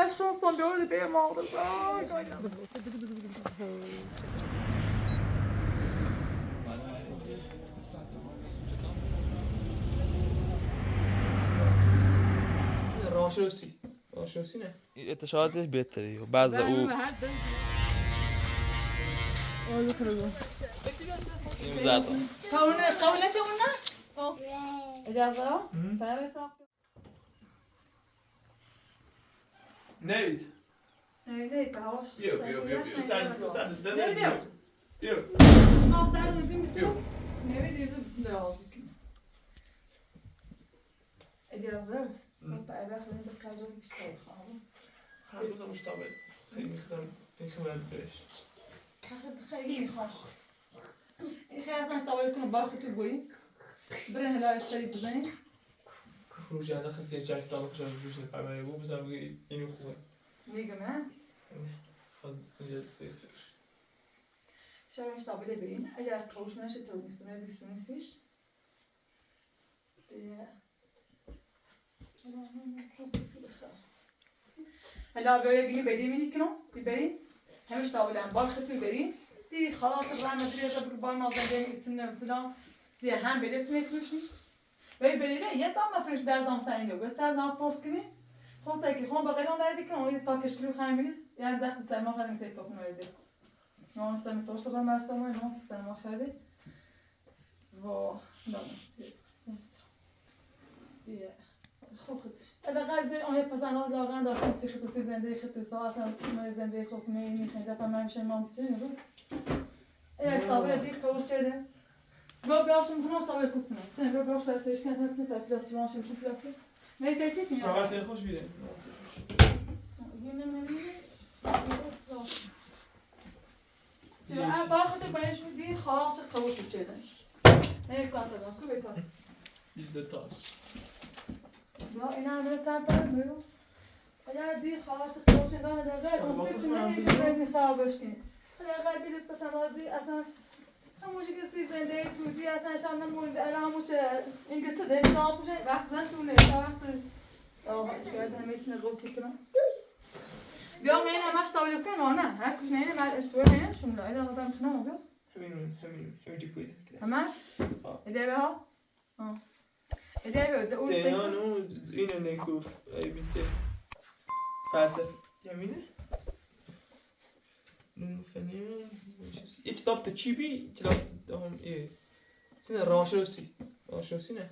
Ja, شانسم بیارده به مغرب. راشوسی نه اتشاعاتش بهتری و بعض او اولو کرو زد قولش اون نه اجازه ها برای ساخت نوید نوید هواش بیا سرد بیا ما سر میتیم تو نوید ایزو درازی کنم اجازه برای بخوریم به قضا بیشتر خواهم خربوزه مشتابه خیلی بهش خیلی میخواش این خیلی از نشتاوری کنم باخی تو بریم برین هلا استری بزنیم فروش یاده خیلی جای کتاب خوشم فروش نفرمایی بود بزن بگی اینو خوبه میگم نه خواهد اینجا تیخش شما نشتاوری بریم اگر قوش نشه تو نیستونه دوستو نیستیش هلا بریم بریم اینی کنم بریم همش طاولان باخی تو بریم دی خلاص الرحمة دريت بالبال ما زين يستنى فلان دی هم بلیت میفروشی ولی بلیت یه زام نفروش در زام سعینو گفت سر زام پرس کنی خواسته که خون بقیلان دردی کنم ولی تا کشکلو خواهیم بینید یعنی زخم سلمان خواهیم سید کپون وردی نام سلمی توش رو مستم و نام سلمان خواهدی و نامتی دیگه خوب اذا قاعد اون پسند از لاغان داشتم سی خط و سی زنده خط و ساعت از ما زنده خود میخنده پس من میشه مامتی نبود ایش قابل دی قول چرده با بیاشم کنم قابل کتنه سن با بیاش تاسیش کنه سن تا پلاس وانش میشه پلاس میتیتی میاد شغلت خوش بیره یا باخته باش دی خاص قول چرده هی کارت دارم کو بکار 22 تاش یا اینا هم چند تا میرو اگر دی خاص قول چرده داره اون فکر نمیشه میخوابش کنه اگر بلیت پسند آزی اصلا همونجی که سی زنده تودی اصلا شام نمونده الان همون چه این که صدای نام بوشه وقت زن تونه تا وقت آه باید همه چیز نقوطی کنم بیا من همش تاویل کنم نه هر کش نه بعد اشتباه نه شمله اینا قدام خنم بیا همین دیپوی همش اجابه ها اجابه ده اون دیانو اینو نگفت ای بیچه فلسفه یمینه فنیون یه کتاب تکیبی کلاس هم ای سینه راشوسی نه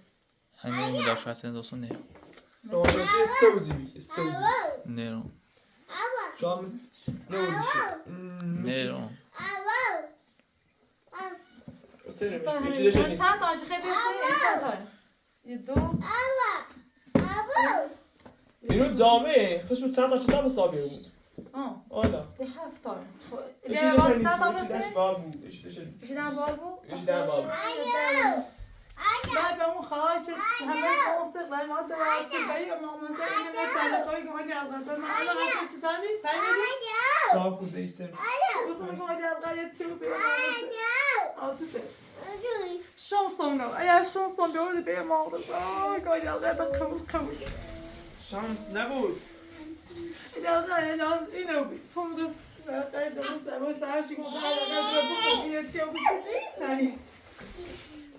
همین داشت دوستان نه راشوسی سوزی نه شام نه سینه چند تا خیلی چند تا یه دو اینو جامعه خشم چند تا کتاب حسابیه بود آلا یه هفت تا یه بار چند تا برسه بابو ایشی در بار بود ایشی در بابو بعد به اون خواهد چه همه موسیق در ما تواد چه بایی و ماموسه اینه مطلق هایی که هایی از نظر من الان هستی چی تانی؟ بایی چهار خود ایستم بسیم که هایی از قایت چی بود به ماموسه آتیته شانسم نو اگر شانسم بیارده به ماموسه آی که هایی از قایت قبول شانس نبود اجازه اینو بید فهمدو قایت دوسته بسته هرشی که قایت بخون اینه چی و بسید نهید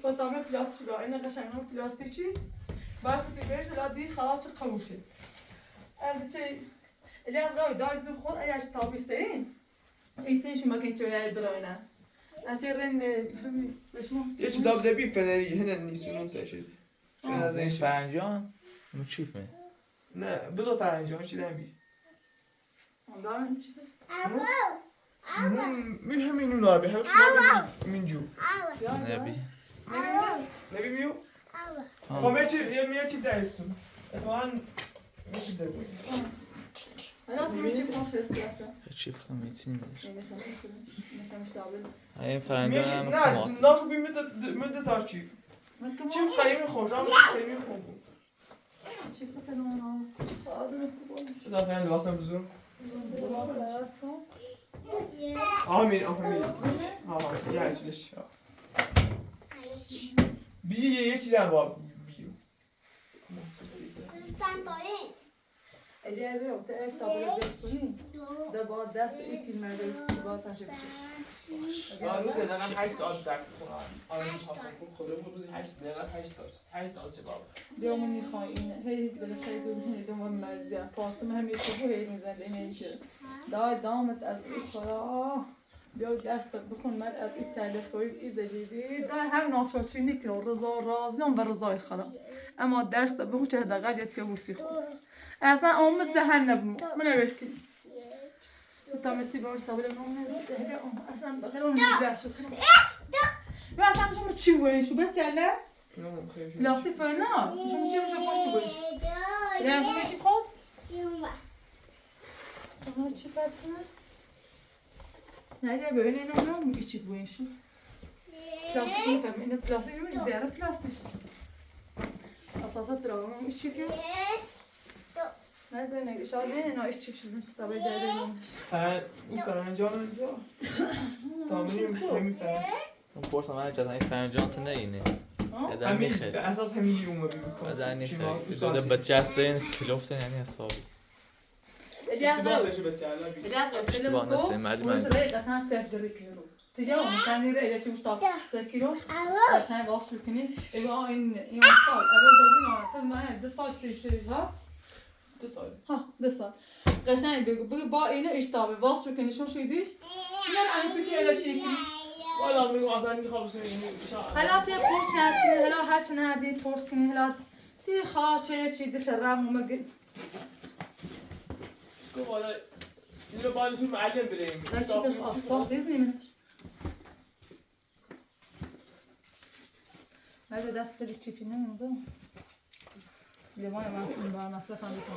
با دامه پلاستیکی با این قشنگ هم پلاستیکی باید بهش ولادی خواهد چه قبول شد چه الیاز قوی دایزو خود اگر تابی سرین ایسینشی ما که چه دراینا از چه رن همی بشما یه چی داب دبی فنری هنه نیسونون سشید از این فرنجان مچیف می نه بذار فرنجان چی دبی دارن چی من همین اون آبی همین شما من جو نبی نبی میو خب یه میاد چی دایستون اتفاقا میشه دبی الان تو چی کنفرستی هستن چیف خمیتین نفهمش تابل این فرنجان هم نه کمات ناشو بی مدت تا چیف چیف قریم خوش هم قریم خوب بود چی فتن اونها خواهد میخوبان شده فهم لباسم بزرگ لباس دراز کن آمین یه چیزش بیو یه چی در باب بیو اگر رو تا اش تابلو بسونی ده با دست این فیلم رو چی با تاشه بچش روز که دارم 8 ساعت درس میخونم آره خدا بود 8 دقیقه 8 ساعت چه بابا بیامونی خواهی هی دل خیلی ببینید دوم مزه فاطمه هم یه خوبه هی میزنده اینجا دامت از این خدا بیا درس بخون من از این تلفوی ایزدیدی دای هم ناشاچی نکنم رضا راضیم و رضای خدا اما درس بخون چه دقیقه جتی بوسی خود اصلا آمد ذهن نبمو من بشکی تامتی باش تابل من اصلا بخیر اون درس کنم یا اصلا شما چی بوین شو بتله لاسی فنا شما چی میشه پشت بوینش نه شما چی خود شما چی فاطمه نه böyle اینو میگی چی بوینشو پلاستیک میفهم اینو پلاستیک میگه دیاره پلاستیک اساسا درام چی که نه زنه شاید نه ایش چی شده تا به داره نمیشه اون فرنجان اینجا تامینیم نمیفهم اون پرسم من جدا این فرنجان تو نگینه ادن همین میخه اساس همین اون میگم ادن میخه دو بچه هستین کلوفت یعنی حسابی اشتباه نسیم مردی من قسم سفجری کیلو تجاو مثلا میره ایش مشتاق 3 کیلو عشان واش کنی ایوا این سال ارزا ببین من 2 سال تشتری ها 2 سال ها 2 سال قشنگ بگو با اینو اشتابه واش کنی شو شدی من اگه بگی الا شیکی والا میگم اصلا میخوام این حالا بیا پرس کنی حالا هر چه ندی پرس کنی حالا دی خاطر چی ده رام مگه والا اینو باید تو معلم بریم نه چی بس اساس نمیشه هذا دست بدي چی فی نمیده لیوان من مصرف هم بسم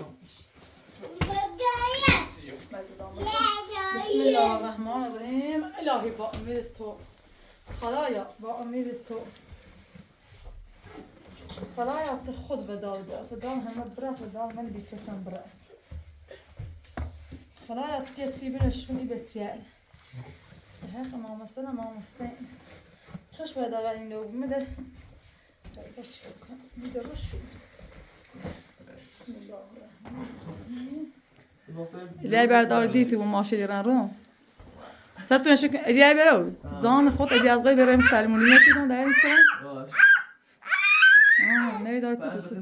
بسم الله الرحمن الرحیم الهی با امید تو خدایا با امید تو خدایا تو خود بدال برس و دام همه برس و دام من بیچسم برس خدایا تجتی بنشونی بتیال هاخ ماما سلام ماما سین خوش باید اول این لوگ میده باید چه کنم میده رو شد بسم الله الهی بردار دیتی و ماشی دیرن رو ستون شکن اجای برو زان خود اجای از غیر بریم سلمونی نتیدون در این سرم نوی داری تو دوتو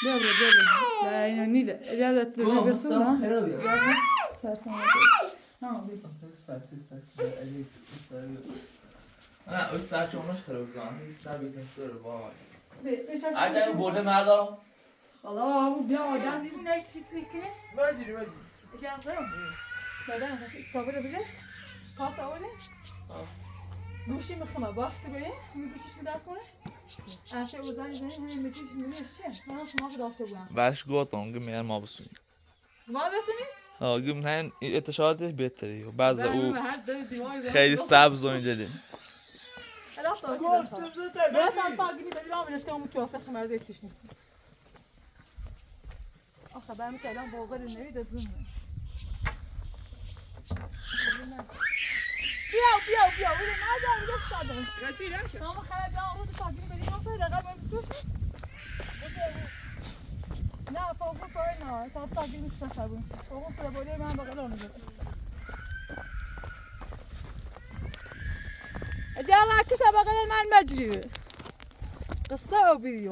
بیا در اینو نیده اجای داری تو دوتو بسون نه اون سر چونش خراب کنم این سر بیتن سر وای اجای برده ندارم خلا بیا آدم دیدی نه چیزی کنه باید اجای از برم بعدن از کتابه رو بزن کارت آوله گوشی میخوام وقت بره میگوشیش به دست کنه ارچه اوزن زنی همین میگوش میگوش چیه من شما داشته بودم بهش گفتم که میار ما بسونی ما بسونی ها گفتم نه اتشاراتش بهتری و بعض او هر دو دیوار خیلی سبز و اینجا دیم الان تا گفتم تا گیری بدی رامنش که اون کاسه خمرزه تیش نیست آخه برمی که الان باور نوید زنه بیا اون نازم میگه شادم رسی نشه ماما خراب جان رو تا گیری بدی ما سر دقیقه باید توش نه فوق نه تا گیری میشه خرابون فوق سر بولی من بغل اون میگه اجازه کش بغل من مجری قصه و ویدیو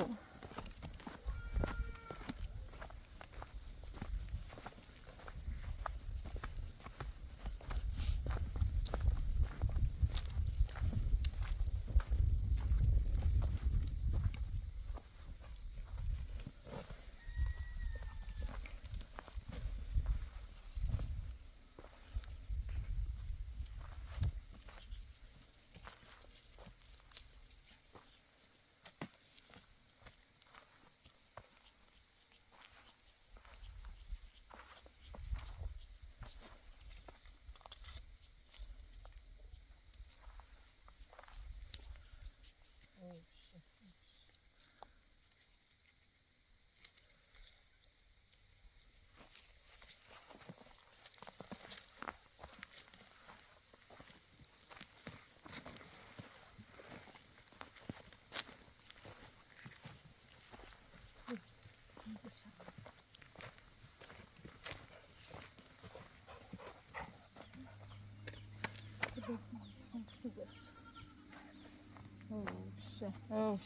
اوش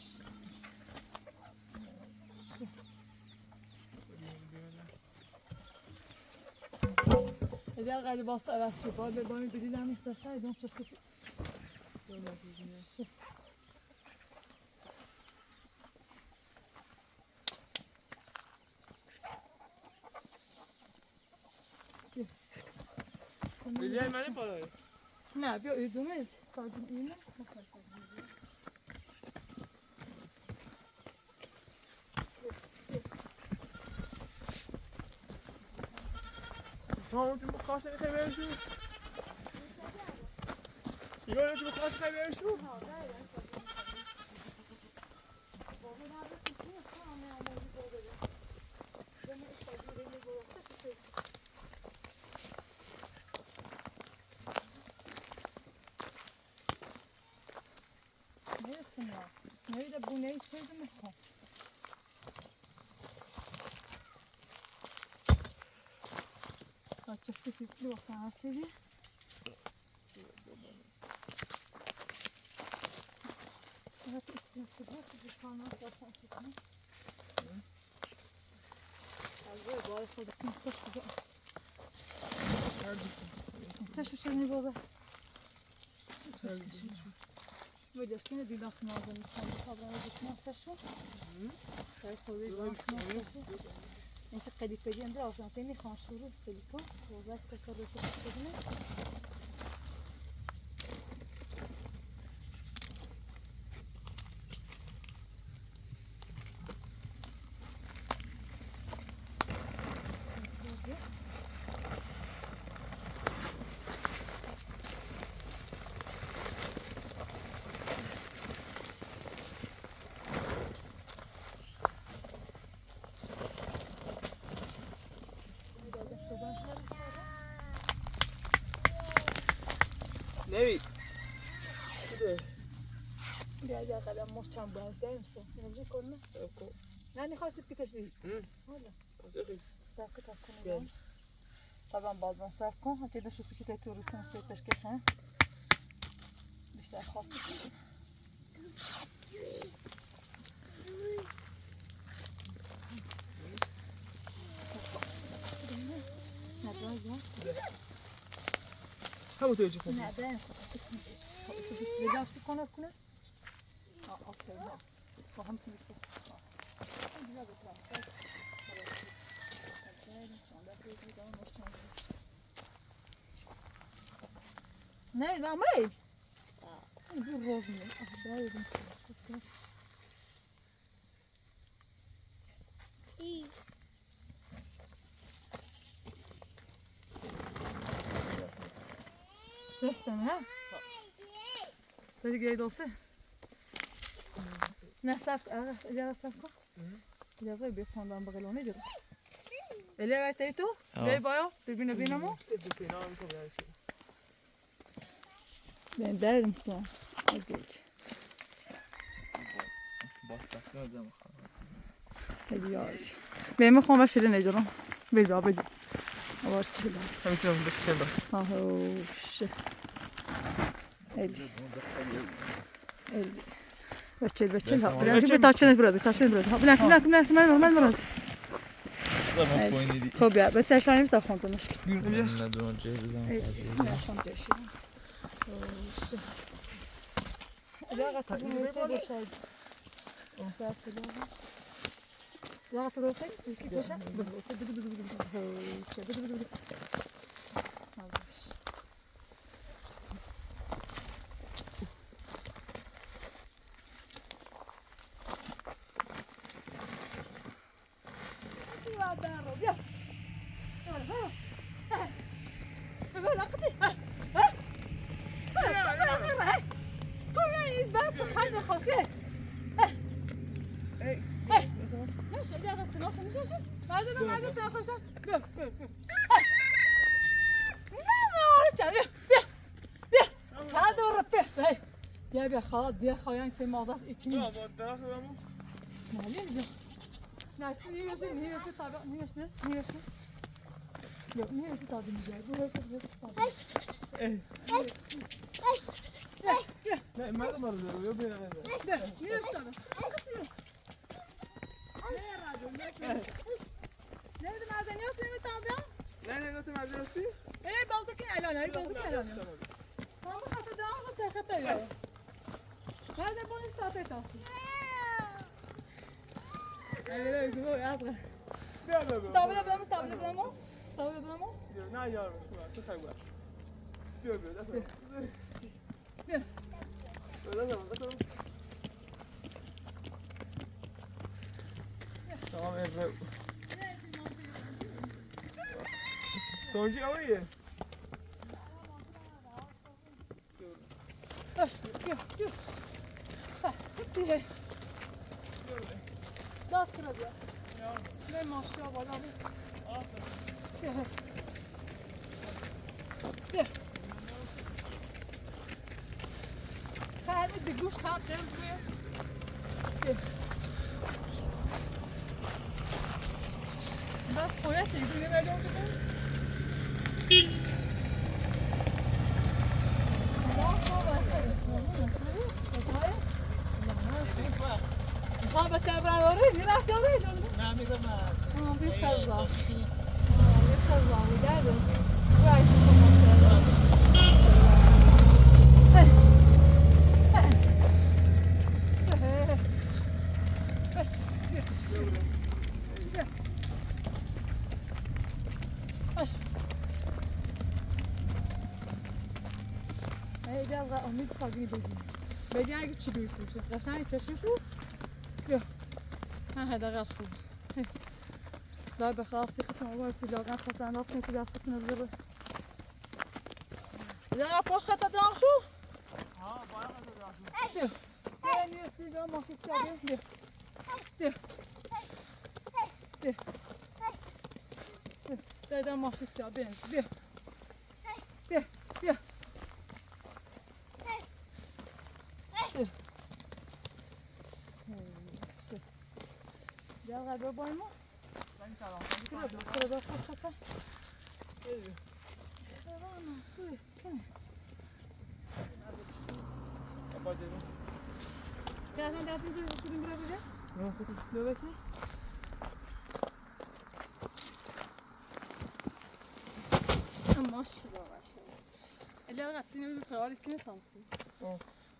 اگر قلی باست عوض شد باید ببانی بدید هم نیست دفعه ایدون چه سفید بیلیای منی پالایی؟ نه بیا ایدونه کارجون اینه اون چی بخواست نمیخوای برشو؟ اینا اون چی بخواست نمیخوای برشو؟ نویده بونه چیزی میخوام بچه سفیدی واسه هستیدی شاید استیاسی باید بکنم واسه هستیدی از باید خود کنسه شده کنسه شو چیزی بابا ویدیوش کنه دیدم نازم میکنم خبرم بکنم سشون شاید خوبی باید کنم اینجا قدی پدی اندر آفرانتی میخوام شروع سلیکو وزد کسا رو کشت بدونه نوید بیاید قدم مشتم باید داریم سه نمیشه کنه نه نخواستید که تشبیه حالا ساکت از کنه طبعا باز من صرف کن حتی دو شوفی چی توریستان سوی تشکیل خواهیم بیشتر خواهد همون توی چی کنی؟ نه داریم بدار کنه اوکی نه با هم سیلیک کن نه نه مای bu roz mu? Ah daha yedim sana. Seftem ha? Böyle geri olsa. Ne saf? Acaba saf ko? Acaba bir pandan bakalım ne diyor? Ele var teyto? Le bayo? Dibine binamo? Ben derim sana. Hadi. Hadi ya. Benim خواهم شده نجارم. بیل بابا دی. آواز چیله. همیشه بس چنده. آهوش. هدی. هدی. بچه ها. برای تاشن برای تاشن برای. بلند برای. خب بیا بس اشانی تا خونت مشکل. نه دون چه بزنم. نه خونت شیم. جا قطعی می‌کنی. ساعت دارم. جا قطعی داشتی؟ چی بشه؟ بز. بیا خالد دیگه خواهیم سه مادرش اکنی. نه درست دارم. نه بیا. نه نیست تابع نیست. یا نیست تابع میشه. نه من رو دارم یا بیرون نمیدونم از اینجا سیمتام بیام؟ نه گفتم از راستی؟ ای بازو کن الان بازو کن الان همه خطا دارم خطا خطا یا هذا بونس تاته تاسی ای بگو Asghar بیا استابله بدمو نه یار تو سگ باش بیا دست tamam Emre. Sonuncu havayı. Baş, gel. Ha, hadi. Daha sıra diyor. Ne maşallah bana bir. Gel. Gel. Hadi bir kuş kalk kızmıyor. Gel. Bak koya sevdiğini böyle oldu mu? ها بس برای میرفت داره نه میگم بیخزا میگردم Asghar امید خواهی بدیم بگه اگه چی دوی فروشه قشنگ چشمشو بیا ها دقیق خوب دار بخواه سیختون آورد لاغن خواست انداز کنید تو دستتون رو بذاره دقیق پاش خطا دام شو ها باید خطا دام شو بیا نیستی بیا ماشید سیاه بیا دار ماشید سیاه بیا Asghar برو با ما سنگ تمام کرده خوش خطا خوبه کنه بابا دیدم گردن دستی دو شدیم برای بجا نه خطا دو بکنی ماشالله اللي غطينا بالفراري كنا خمسين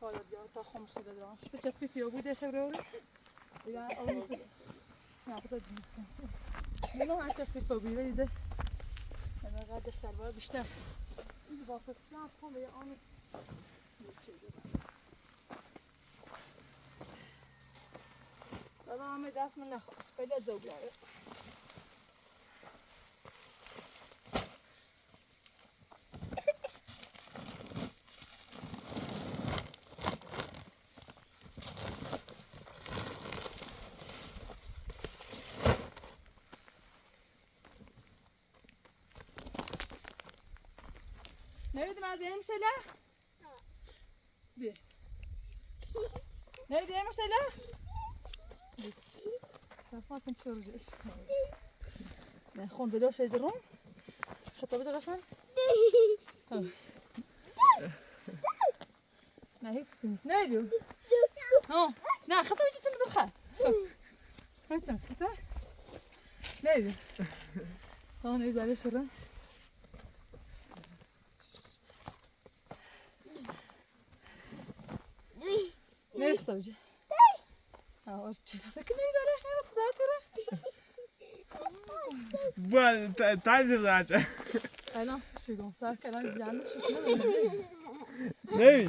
والله ديال تا خمسة دراهم شفت كاسي فيه بودا شغلوري يا أول شيء يا بدا جنيه لو هاك كاسي فيه بيدا يده أنا قاعدة الشلوار بشتغل باص السيارة طالع أنا لا ما داس من ناخذ فلا زوج نريد ما زين مشلا بيه نريد يا مشلا لا صارت انت رجل ناخذ له شجرون حطوا بده غشان لا هي تستمس نايدو ها لا خطوا وجه تمز الخال هاتم نايدو ها نايدو على شرا Ne tutucu? Ha orçun. Sakın ne dalaş ne zaten. Bu tarzı zaten. Aynen şu gomsa kalan yanlış şu Ne?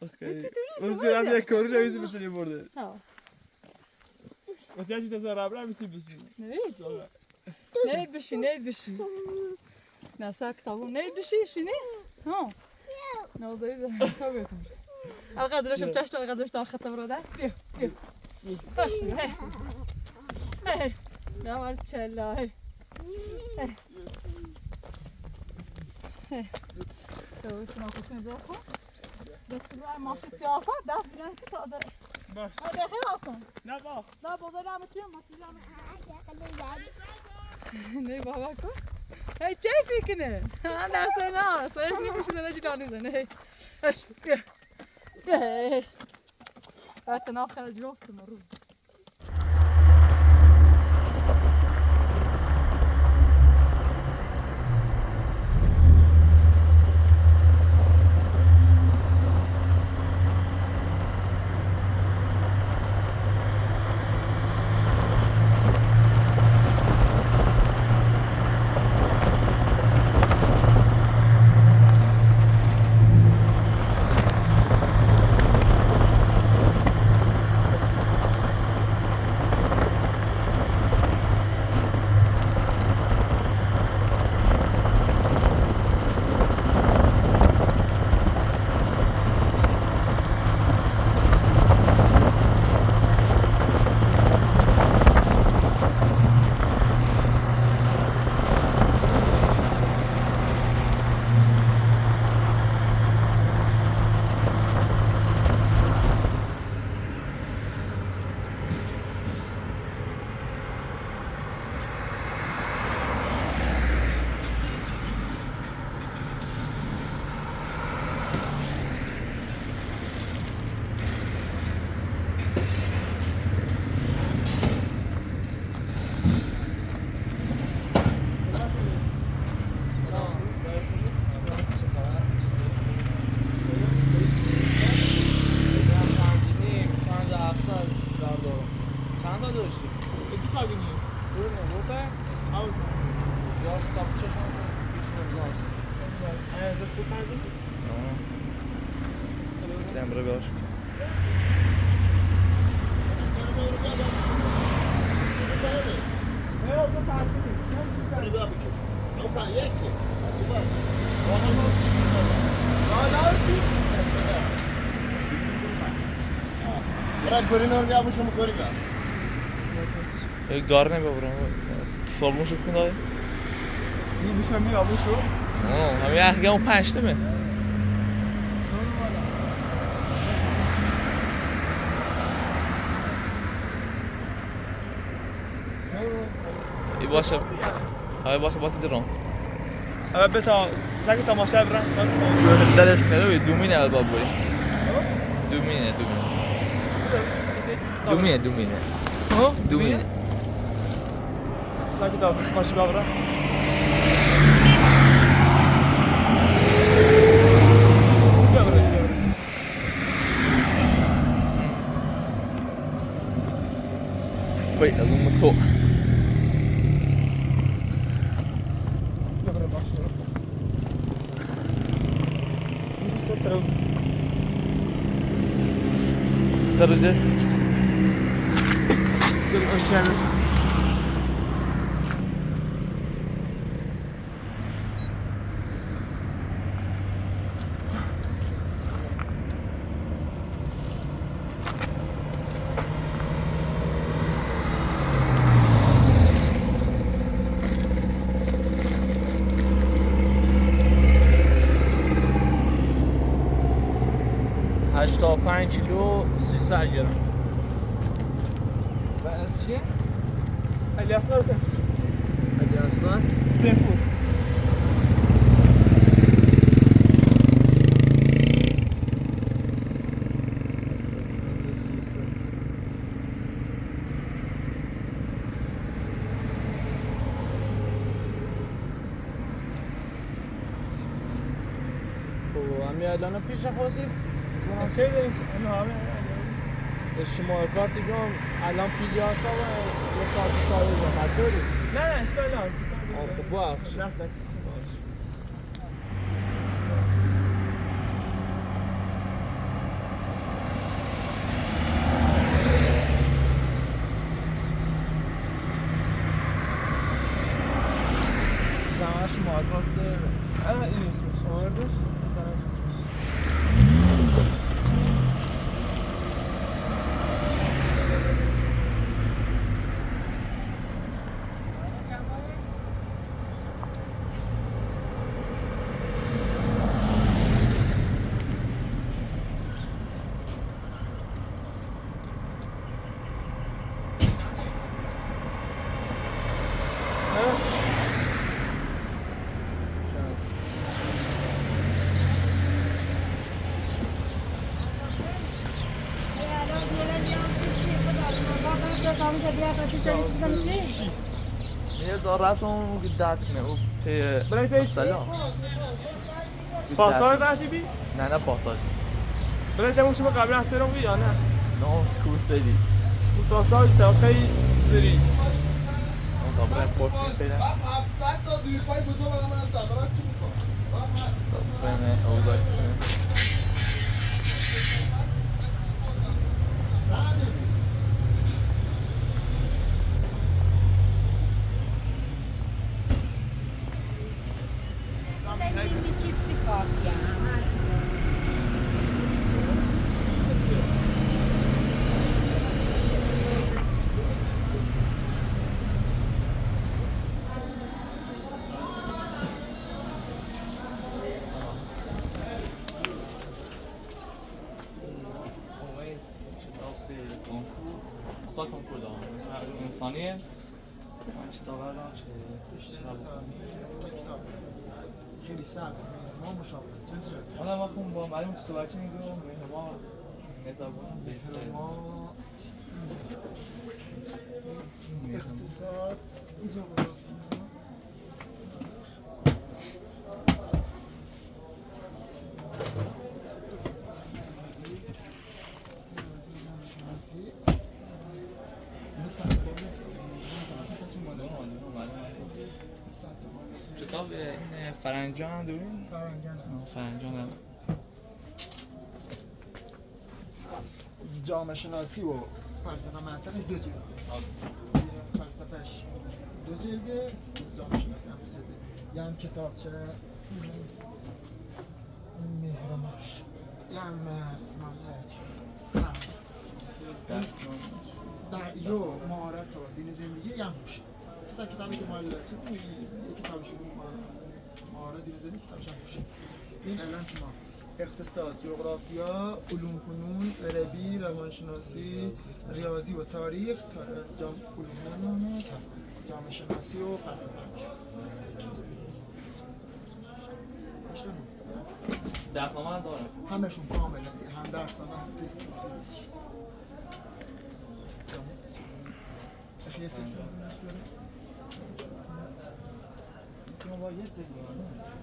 Okey. Você já me correu isso você nem borda. Ha. Você acha que essa rabra me se bisu? Ne? Sonra. Ne bir şey. Nasak tamam. Ne bir şey şimdi? Ha. Ne oldu öyle? Tabii. Alqadar شوف تاش alqadar تا خطا برادر. بیا. باش. هی. نه وار چلا. هی. تو اسمع خوشم زاخو. دكتور ما في سياسة ده بلان كده. باش. هذا خير أصلا. لا با. لا بابا لا متيم ما تيجي. نه بابا کو. هی چی کنه؟ نه سر سرش میپوشیده نشی رانی زنه. اش بیا. بیا. بعد ناخر جواب مرو. گار نمیبرم فرموش کنه میشم میابو شو همین اخگه اون 5 تمه ای باشه های باشه جرام اما بتا سعی تماشا برم درش کنه دومینه الباب بوی دومینه سعی تماشا برم Foi algum motor. Sarıcı. Aşağı. تا 5 کیلو 300 گرم و از چیه؟ علی اصغر سیمپو همین الان پیش خواستی؟ چه داریم؟ اینو همه شما کارتی بیام الان پیلیاسا و یه ساعت زحمت داری؟ نه اشکال نداره خب باش دست نکن زمانش مارکات این اسمش آردوش؟ یه دارتون گدت نه او برای تیش سلام پاساژ قطعی بی؟ نه پاساژ برای تیمون شما قبل از سرم بی یا نه؟ نه کوسری پاساژ تاقی سری اون تا پرسی فعلا 700 تا دیرپای بزرگ برای من از زبرات چی میکنم؟ بنه اوضاع کنکور دارم انسانیه من چطور بردم چه تا کتاب خیلی سبز ما مشابه چند من وقتی با معلم صحبت میگم ما نظام بهتره ما اقتصاد جغرافی کتاب این فرنجان هم داریم؟ فرنجان هم جامعه شناسی و فلسفه منطقش دو جلده فلسفهش دو جلده جامعه شناسی هم دو جلده یه هم کتابچه مهرماش یه هم در یو مهارت و دین زندگی یه هم باشه سه تا کتابی که مال چه یه کتابش مهارت دین زندگی کتابش هم باشه این الان که ما اقتصاد، جغرافیا، علوم فنون، عربی، روانشناسی، ریاضی و تاریخ، جامعه شناسی و فلسفه درسنامه هم دارم همشون کاملا هم درسنامه هم تست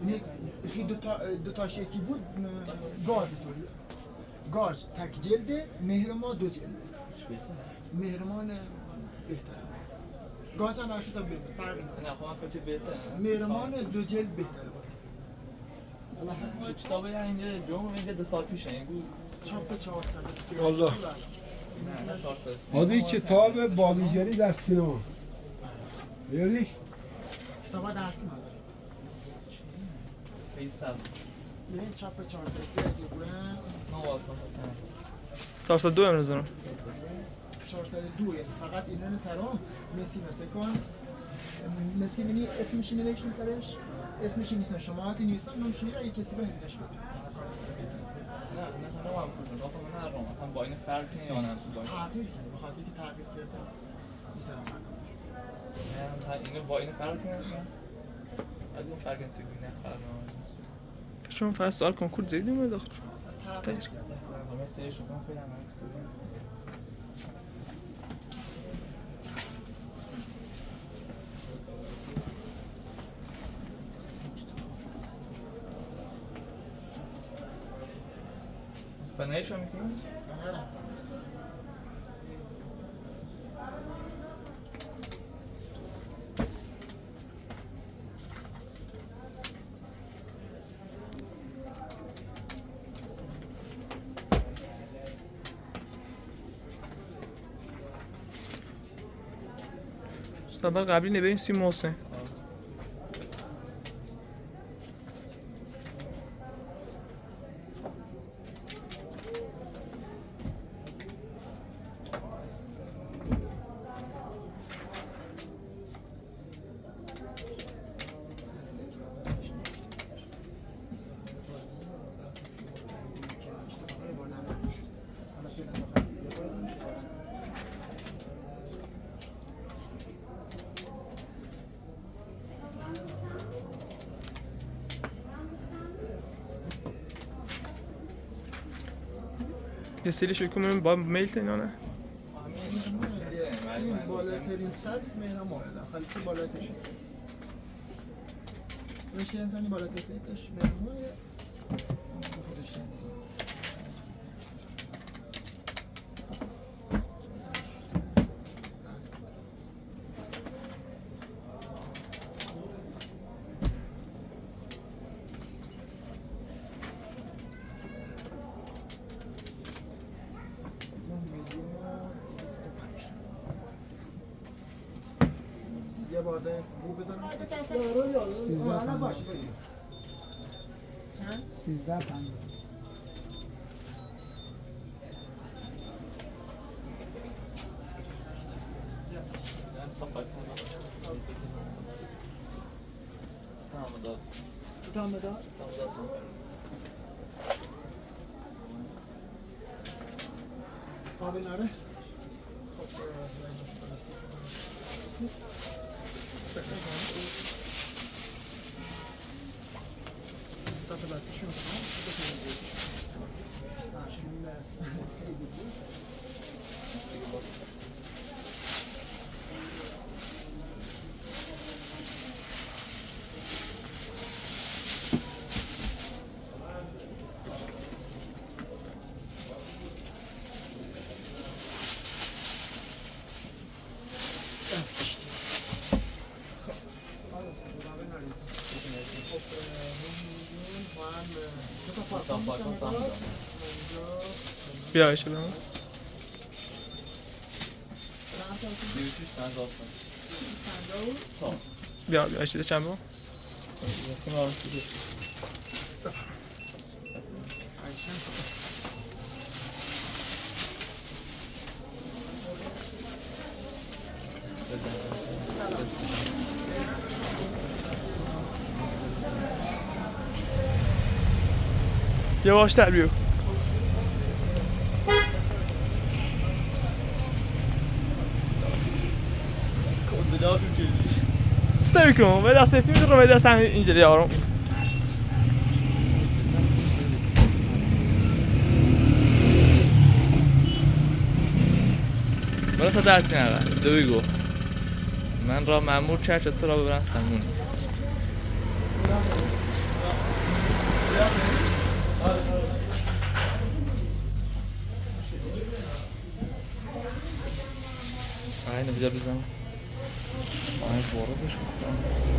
یعنی دو تاش یکی بود گارد طوری گارد تک جلده مهرمان دو جلده مهرمان بهتره گارد هم برشتا بهتره فرقی نه خواهم کچه بهتره مهرمان دو جلد بهتره چه کتابه یا اینجا جمعه اینجا 2 سال پیشه این بود چاپ 403 الله نه 403 از این کتاب بازیگری در سینما بیاری؟ کتاب درسی نداره خیلی سبز یه چاپ 403 دیگه نه والتا 402 امروز دارم 402 فقط ایران ترام مسی کن مسی منی اسمش نوشته سرش اسمش نیست شماعتی نیستم نمیشونی را یک کسی به حزبش بده نه هم فروشم راستم من هر روم هم با این فرق کنی یا نه تغییر کنی بخاطر که تغییر کرده میتونم من اینو با این فرق کنی از این فرق انتگوی نه فرق چون فقط سوال کنکور زیدیم و داخل تغییر همه سری شکن خیلی هم هست فنایشو میکنیم؟ اول قبلی نبرین سی محسن یه سری شوی کنیم با میل تین یا نه؟ بالاترین سطح میرم مورد خالی چه بالاتش میشه انسانی بالاتر سطحش میرم خودش انسان یه باده بو بزنم الان باشه بگیر چند؟ 13 پنج تو مدار؟ قابل نره؟ خب استفاده بستشون بیا ایشه بمون بیا ایشه چند بمون یواشتر بیو استوی کن ولی سفید رو ولی اصلا اینجوری آروم برای تا درسی نرم دوی گو من را مأمور کرد تو را ببرن سمون اینو بیدار بزنم این بارازش کنم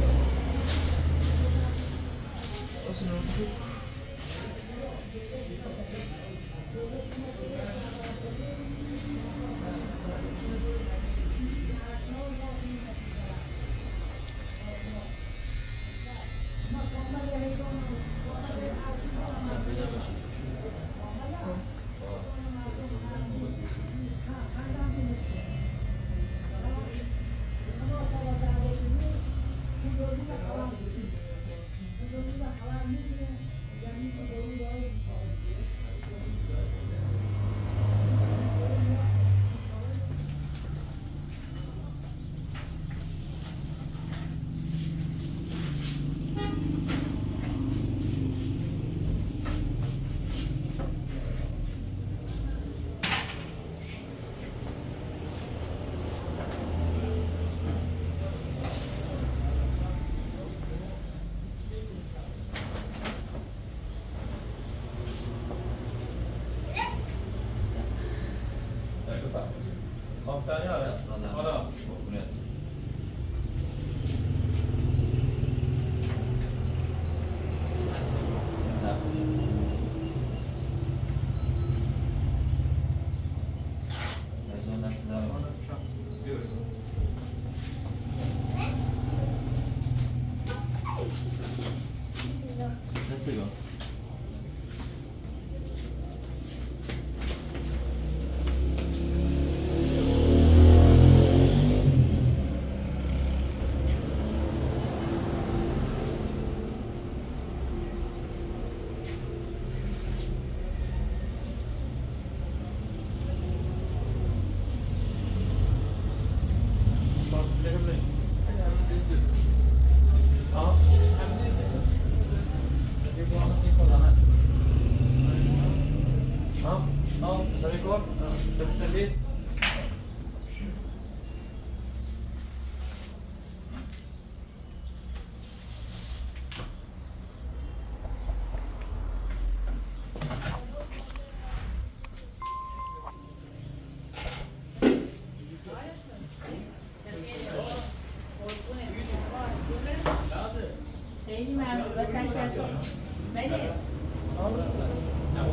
Ya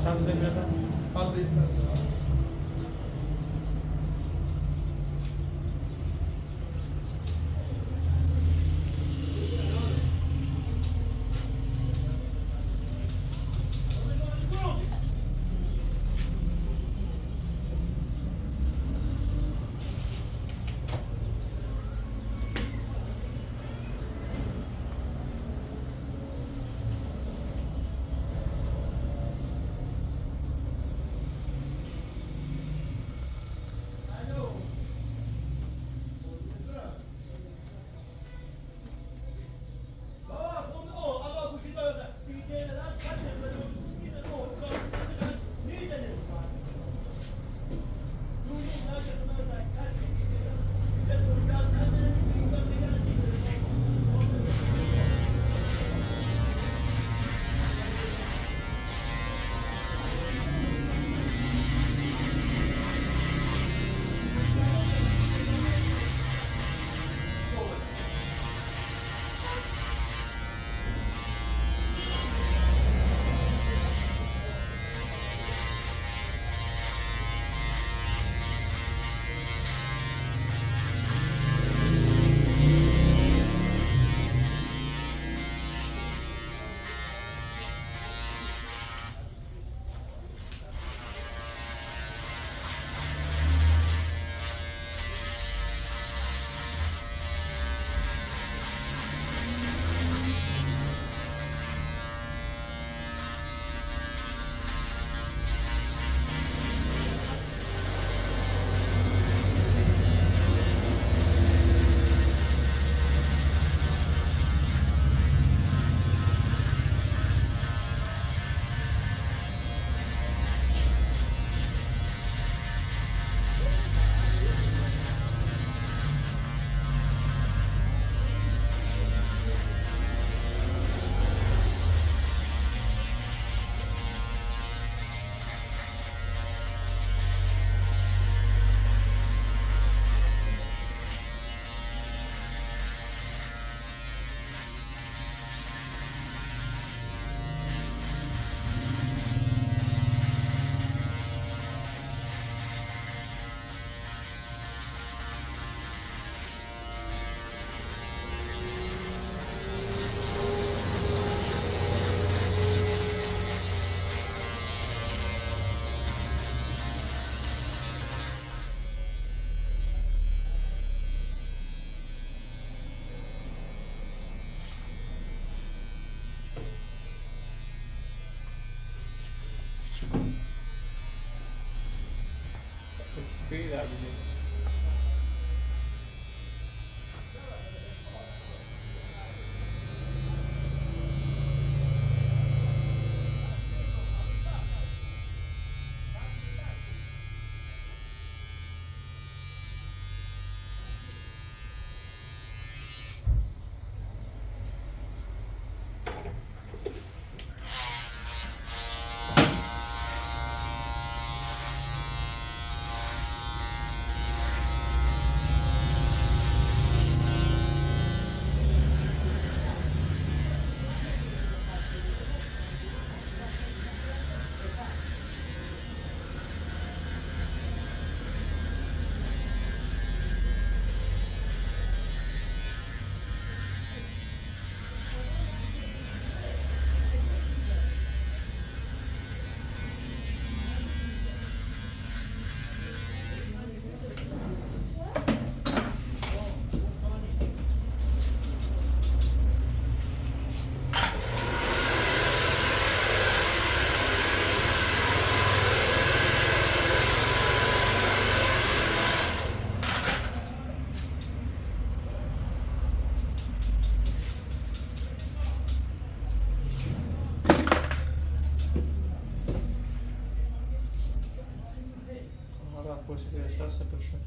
sen bize göre Fazla istedim. Güzel bir şey.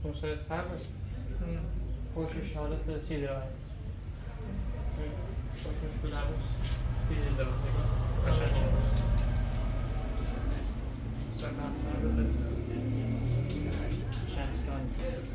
Consider sabe? Poxa, chora da cidade. Poxa, os cuidados físicos da achadinha. Sacamos sabe da chance.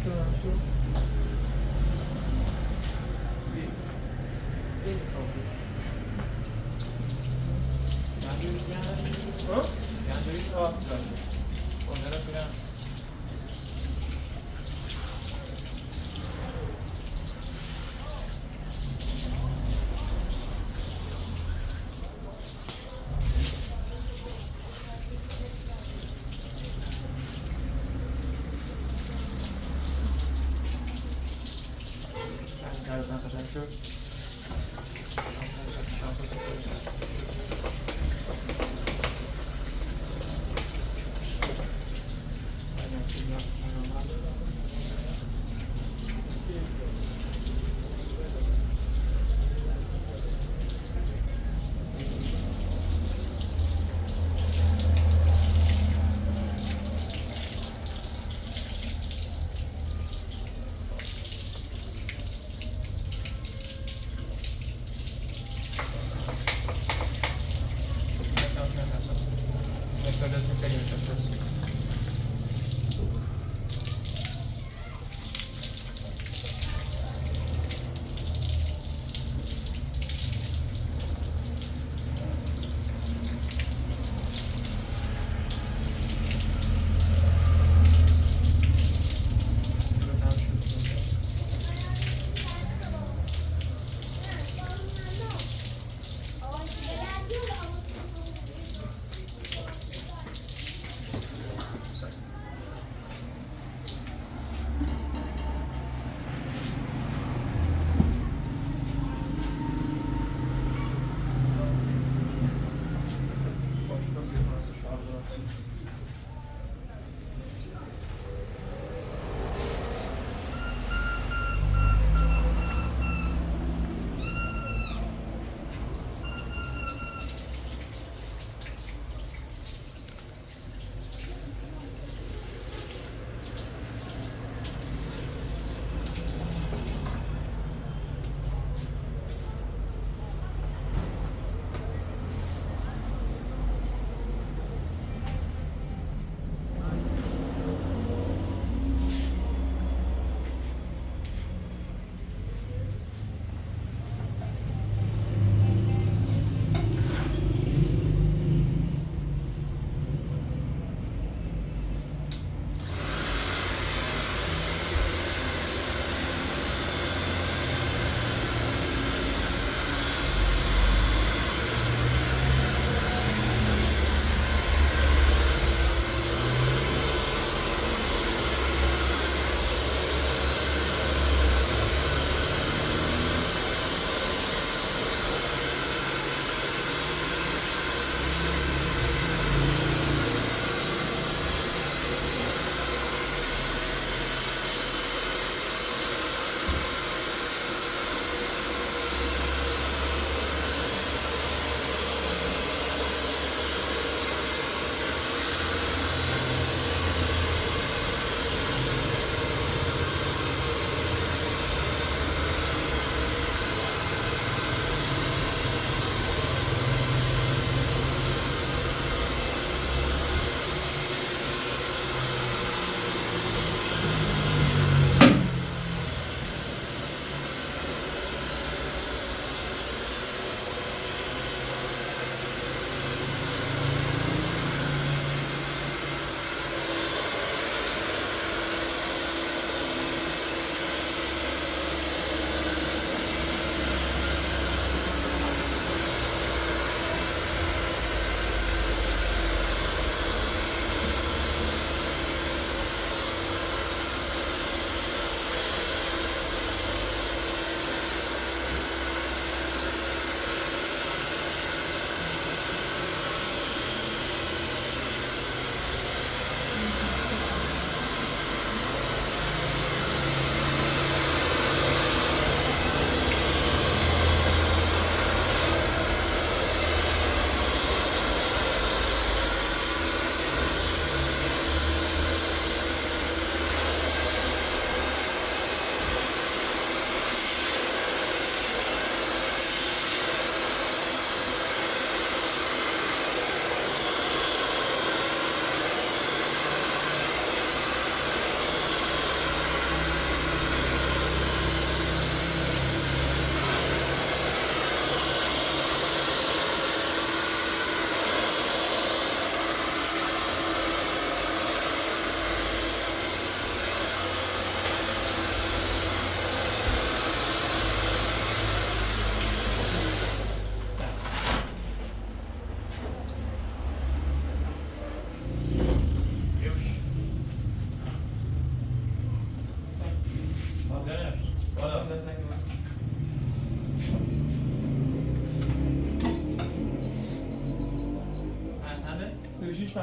استنام شو ها؟ آه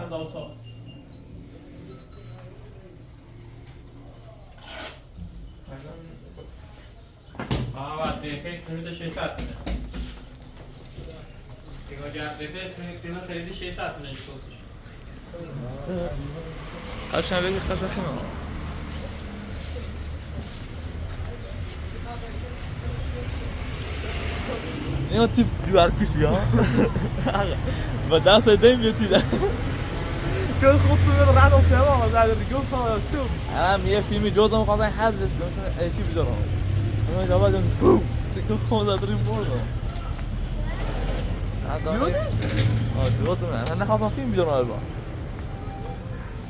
and also. بعد رفیق خرید 600 میلیون. دیگه جا رفیق خرید 600 میلیون توسش. قشنگ بگی قشنگ کنم. اینو تیپ دیوار کشی ها. و دست دیم بیتیده. که خصوصا رد و سلام زده دیگه خواهد چوب. هم یه فیلمی جزم خواستن حذفش کنن چی بذارم. اون جواب دادن تو. دیگه خود داریم بردم. جودش؟ جودم نه. من نخواستم فیلم بیارم الان.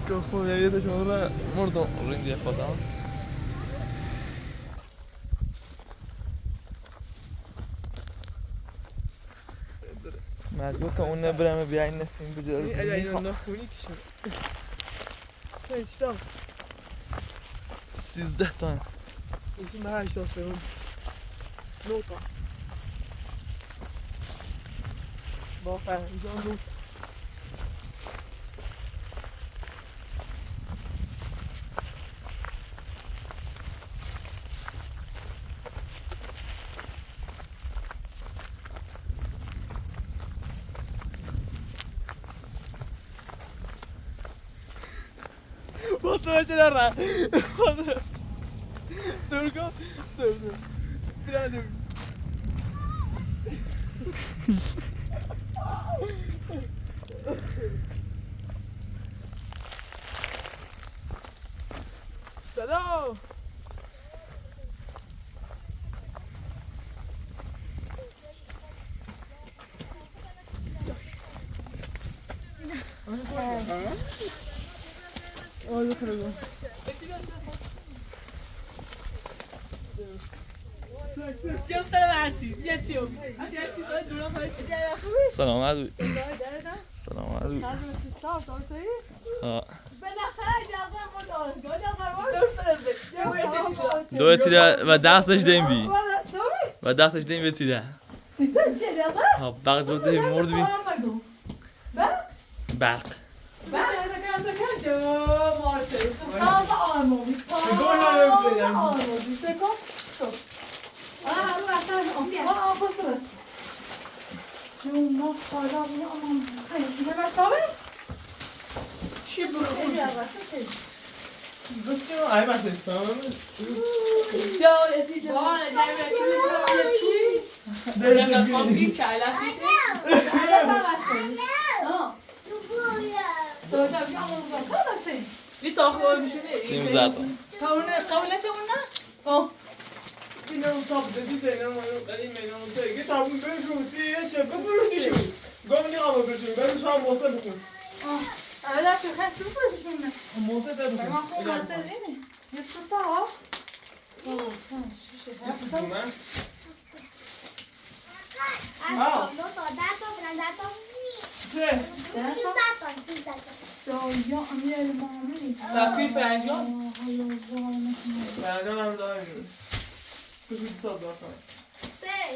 که خود یه شما مردم رنگی خدا. مجبور تا اون نبرمه بیا این فیلم بذاری. اگه اینو نخونی کشم. سیچ 13 تا. این به 8 تا 9 تا. با فرنجان رو Bota tirar lá. Surgo. Tirando. Salam. Olha o caramba. سلامت سلامت دو تیده و دستش دیم بی و دستش دیم بی تیده بقید بوده مرد بی برق سیم زد اینو صاحب دیدی نه ما این میدان که تابون بهشون سی چه بفروشیشو گم نگاه بکنیم بریم شام واسه بکن لا في خاص تفرشونه موزه ده بکن ما خودت دینه يسطا یا امیر مامی تفکیل پنجان پنجان هم داریم کسی تا دارم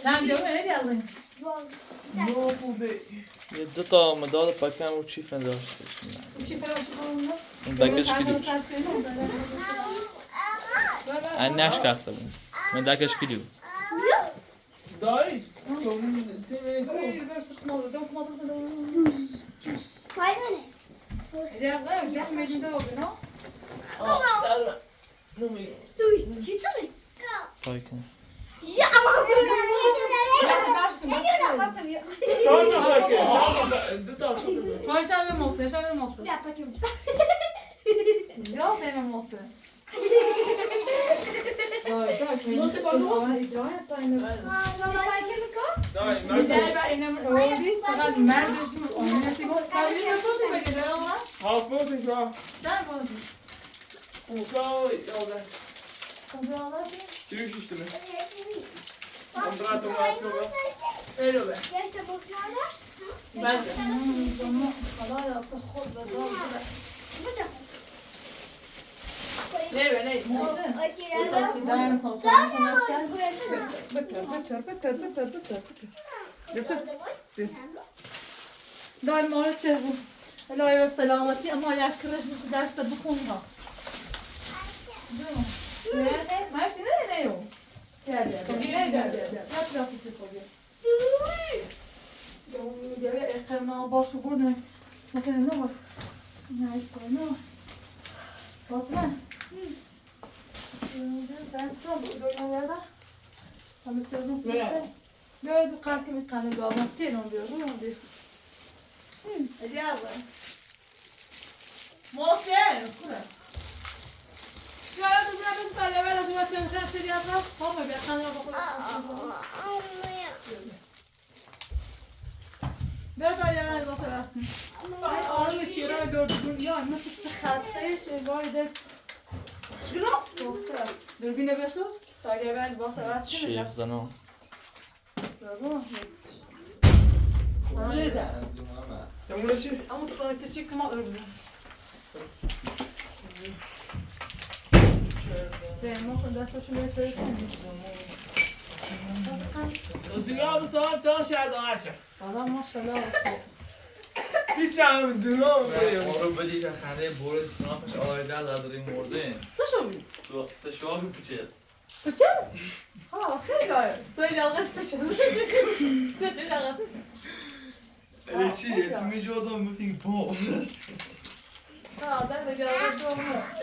sen de öyle geldin. نو خوبه یه دو تا مداد پاکم و چیف نداشته Uçi para çıkalım. این دکش کلیوش این نشکسته بود من دکش کلیو داری؟ Hayır, ben çıkmadı. Dokumadım da. Ya ben gelmedi de oldu, no? پاکم چهار نفر که دو تا شده Kaç tane mosa? Yaşar mosa. Ya benim mosa. Mosa bana idare et aynı. Bir de ben inem öldü. Fakat merdiven oynayası yok. Kalbi nasıl şey beceriyor ama? hafız şu Sen bana diyor. Kuşa yolda Kontrollar değil. Yürüyüş işte be Kontratı maskı Öyle be. Ben de Canım kadar yaptı. Kod ve dağıldı. Ne be ne? Mosa. Dayan sana. Bakır. Daim oraya çevir. الهی و سلامتی اما یک کرش بود درست بخون ها نه مرسی نه یو بیا اقرام باشو بردن مثلا نه نه فاطمه درسا دنیا همه چیز نسبت نه دو قرار که میکنه گاوان تیرون بیار رو بیار ادیابه محسن خوبه یادتون میاد اون ساله بعد از اون وقت میخوام شدی از رفت خواهم بیاد خانه رو بخورم بیاد آیا من واسه رسمی این آرامش چرا دردون یا مثل خستهش وای ده چرا؟ گفته دوربینه بسو آیا من واسه رسمی شیف زنو برو تمونه چی؟ اما تو خواهی تشکیل که ما رو بزن به محسن دستاشون رو سری کنیم رسیگاه بستان تا شهر هشه آدم ماشالله هیچ هم دونام ما رو بدی که خنده برد سنافش آیده داریم مرده co شوید؟ سه شواه بچه بچه؟ خیلی آره سوی جلغت بشه سوی جلغت چی؟ می جادم بفینگ با آدم دیگه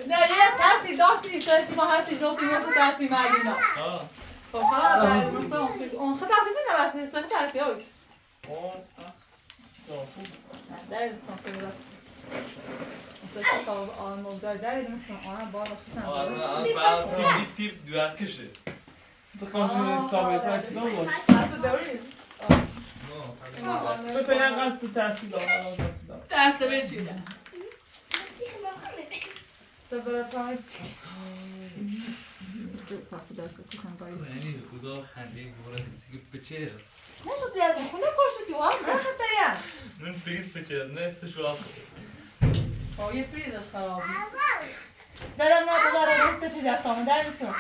نه یه دستی داستی ایستاشی ما هر چی جلتی موزو دستی مردینا خب خدا داری مثلا اون خدا تحصیزی نرسی سنی تحصیل هایی داری سنفی برست مثلا شکل آن داری داری مثلا آن بالا خیشن بعد تیر دوست کشه بخوام تابه ساکت نمون حتی داری؟ بپیان قصد تحصیل دارم دسته بچیده دوباره پایین فرق دسته کن باید یعنی خدا خنده برد بچه نشو توی از این خونه کشتی تو هم نخطه یم من پریز بچه نه سه شواه خب یه پریزش خرابی دادم نه بذاره رفته چی جفتامه در میستم آه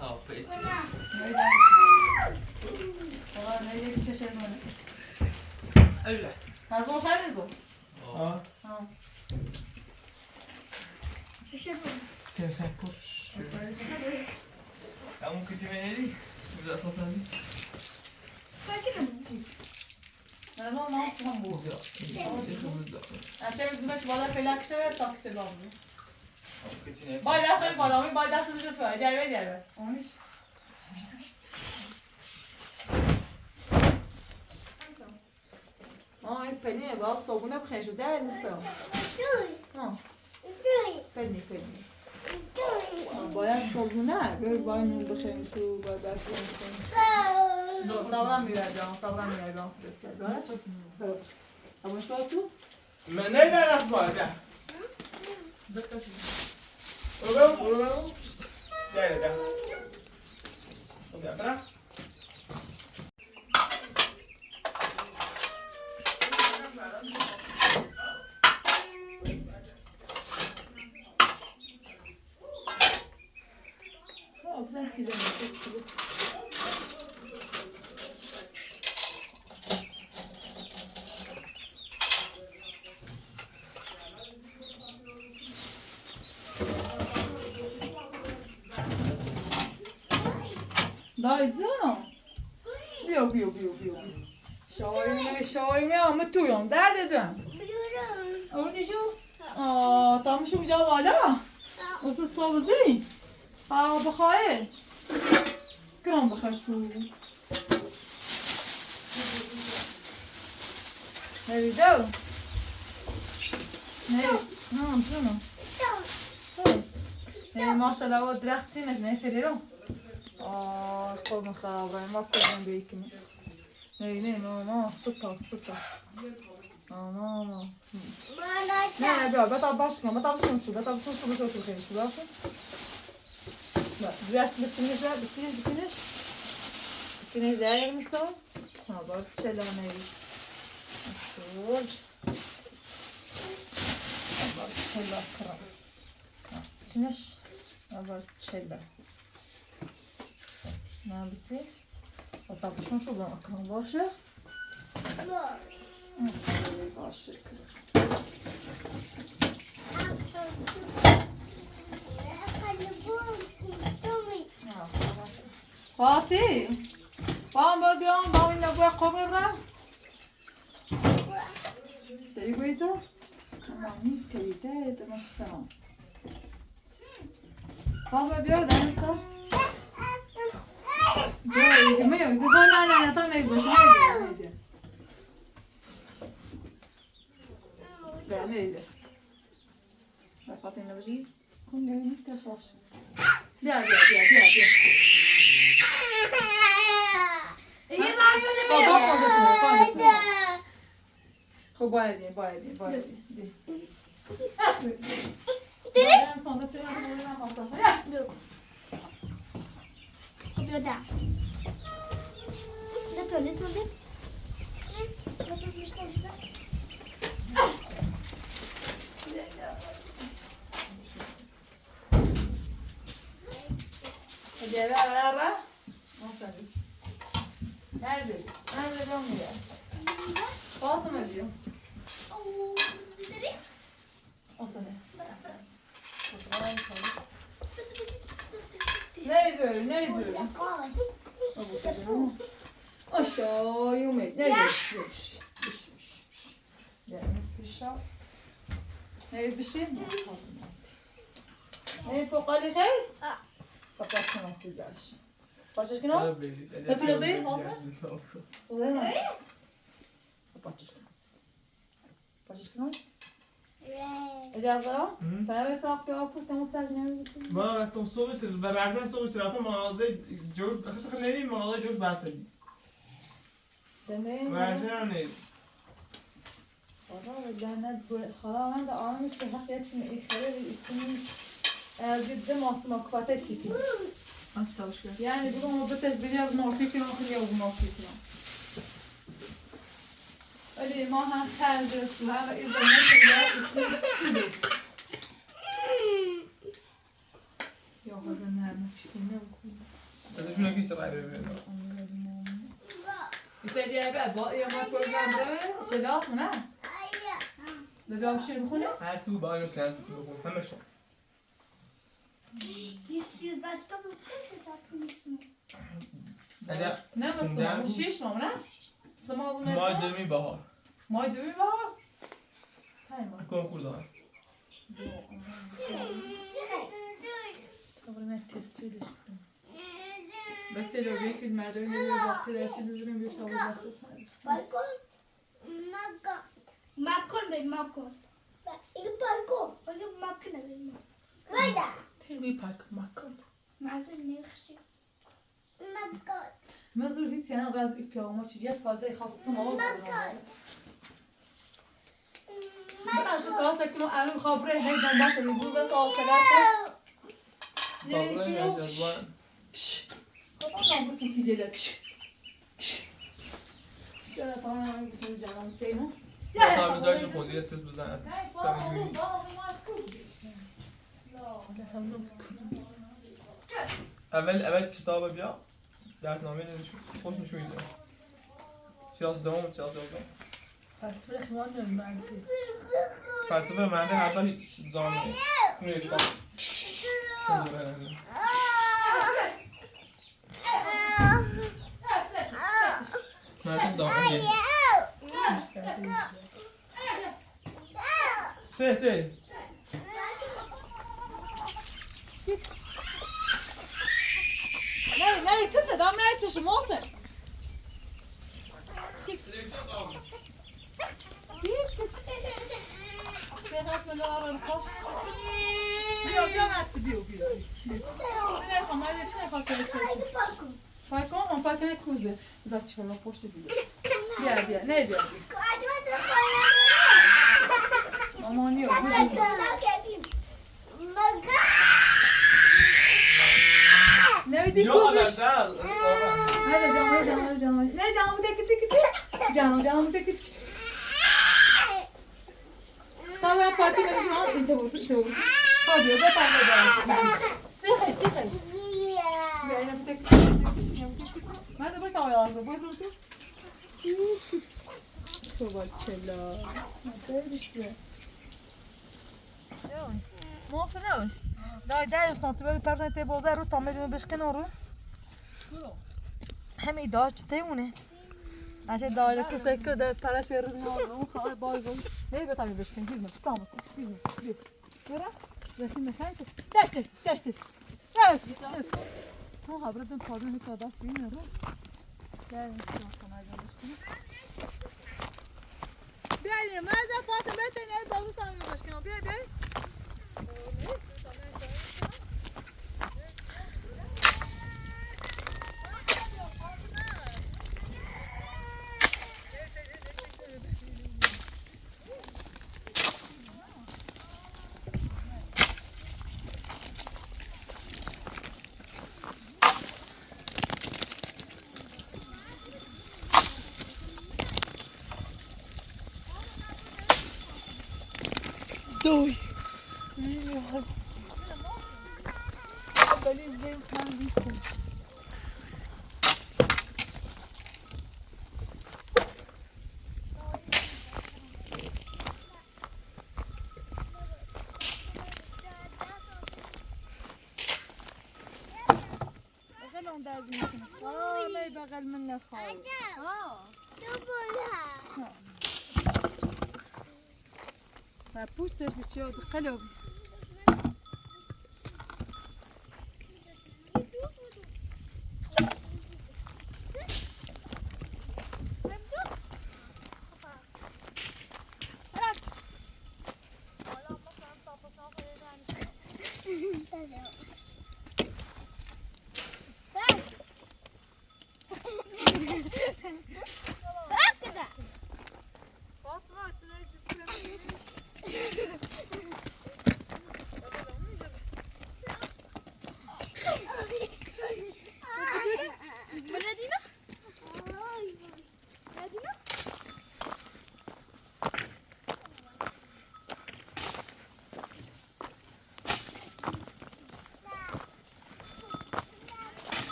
ها پیچ خدا نه یکی چه شد منه ایوه از اون خیلی زود آه سیم سیم پوش همون کتی مهری بذار اساسا بی نه ما هم بود انچه میزمش بالا فیلک شده تا کتی لامده باید دست نمی بالا باید دست رو جس باید دیگه اونیش این پنیه با صابونه بخیشو در میستم پنی باید صابونه باید نون بخیشو باید بخیشو دورم میبردم سپیتسیل باش اما شو تو؟ من نمیبر از باید بیا برو بیا بیا برقص بزن تیزه میشه دایت زنم بیا شایمه همه تویم درد دم اونیشو تامشو میجا بالا اصلا صابزی بخواهی گرام بخشو نویدو جونم ماشالله و درخت چینش نیستی رو قرم خرابه ما کردن بیکنی نه ماما ستا ماما نه بیا بطاب باش کن بطابشون شو بطابشون خیلی شو باشون بیاش بتینش در میستم بار چلا نوید شورج بار چلا کرم بتینش بار چلا نه بتی بطابشون شو با اکرام باشه باشه. فاتی بام بدیام با این نبوی قبل را داری بایی تو؟ نمی تریده دماش سلام بابا بیا دانستا بیا ایده میام ایده نه تا نید باشه نیده بیا نیده بیا فاتی نباشی کن نمید تشاش بیا خب باید بیم Nerede ben mi ya? Fatıma diyor. O sana. Neydi böyle? Aşağı yumek. Neydi? Yani sıçra. Neydi bir şey mi? Neydi pokali kay? Kapatsın nasıl gelmiş. Başka gün o? Hatırladın değil mi? Oluyor mu? Başka gün o? اجازه برای ساخت آپوسم متوجه نمیشی. ما وقتی صبح و بعدن صبح رفتم مغازه جوش خیلی نریم مغازه جوش بسیاری. دنبال. ورشن نریم. خدا لعنت بر خدا من در آنش که حقیقت می خیلی ایشون از دید ماسم کفته چیکی. Yani bu muhabbet biraz morfik yok morfik. Ali ما هم ترجمه و ادامه میدیم. یا حاضر نرمه چیکنه بکنیم. ازش میگی سرای ببینم. استادی با یا ما پروژه چلاف نه؟ ببینم چی میخونه؟ هر تو با اینو کلاس میخونه همشون. Siz başta mısınız? نه مثلا شش ماه نه؟ سماز مثلا ماه دومی بهار. ماه دومی بهار؟ تایم کنکور دار. طبعا من تستیلش کنم. بچه لو بیکید مردم میره وقتی رفتی بزنیم بیش تا واسه Balkon. Balkon be balkon. İki balkon. Bakın makine benim. Vayda. تیمی پاک مکن. Mazlum ne yakışıyor? Makon. مزور هیچ یعنی غاز ایپیام چی یه ساده خاصم آور. من عشق کاش کنم الان خبره هی دنبال میبود بس آسلات. دابله میشه وای. خب من بکنم تیجه لکش. چرا تمام میگم جانم تیمو؟ یا تا جایش خودی تست بزنه. اول کتاب بیا. درسنامه نوشته. خوش میشه میده. کلاس دوم کلاس دوم. فلسفه خوان نمی‌برد. فلسفه منده حتی زامنه. میشه با. منده زامنه. چه؟ نه تده دام نه تش موسم. بیا نست بیا. نه خمالی چه خاطر Balkon. فایکون اون فایکون کوزه. بچه بالا پشت بیا. بیا نه بیا. Acaba da koyalım. Aman yok. Ne ödeyim kuzuş? Hadi canım. Ne canım de küçük. Canım de küçük. Tamam parti verişim inte bu. Hadi o da parti. Çıkay. Yani bu da küçük. Nerede boş tavalar var? Boş. صبح کلا برشته ماست نه دای 10 سانتی پرنته بازار رو تامه بشکنه رو همه داچ تمونه عشان دای کسی که در پرش رو خواهر بازم نه به تامه بشکن هیچ مستام هیچ برا رسیم میخوای تو دشت ما خبرتون پادون که داشت این رو در این خانه بشکنه بیاین مازه فاطمه تنه دارو تامه بشکنه بیاین دوی ولی زیم من بیستم بغل اون درد میکنه نه بغل من نخواهی و پوستش بچه قلبی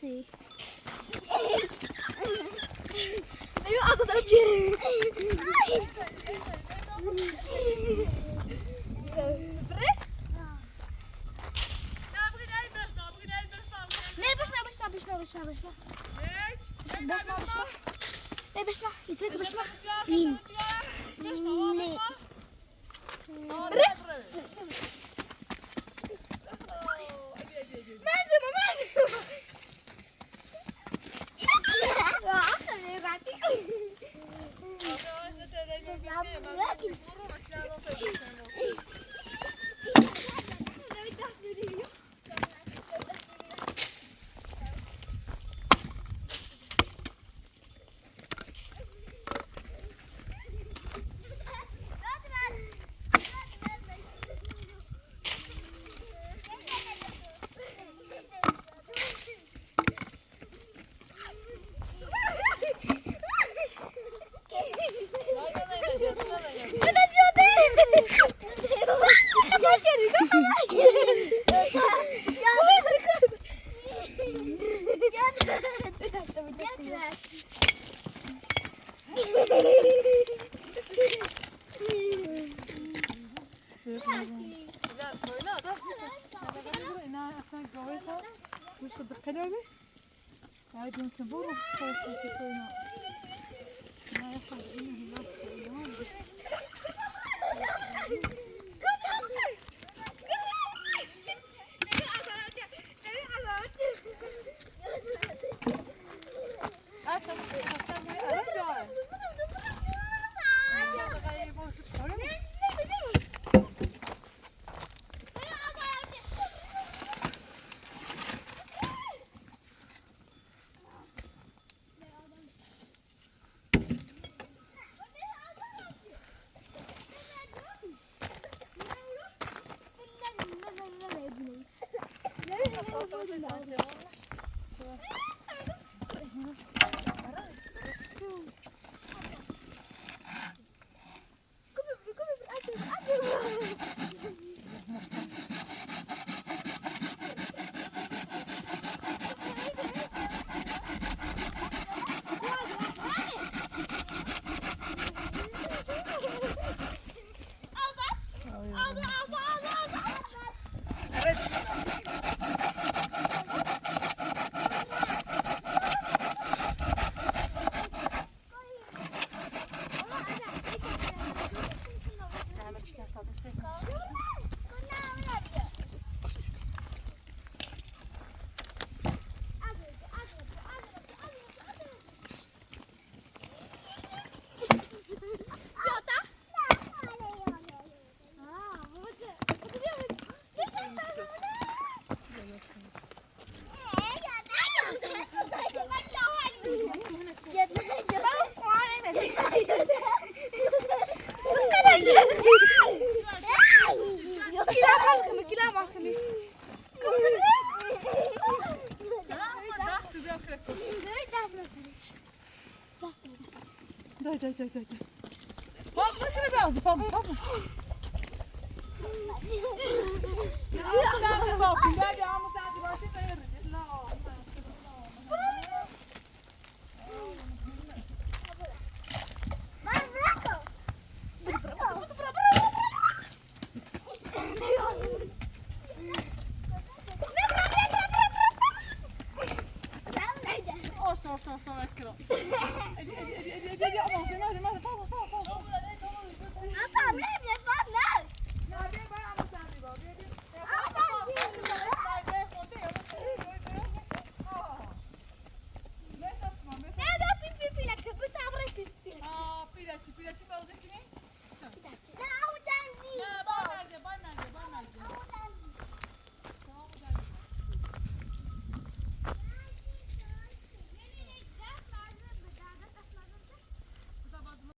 Sí. Digo, hasta te lo quiero. بيخا مش قد قلبي عادي نسبوه خلاص تكونوا ما يحب إنه هناك Дай. Пап, закрой бязы, пап. Akram.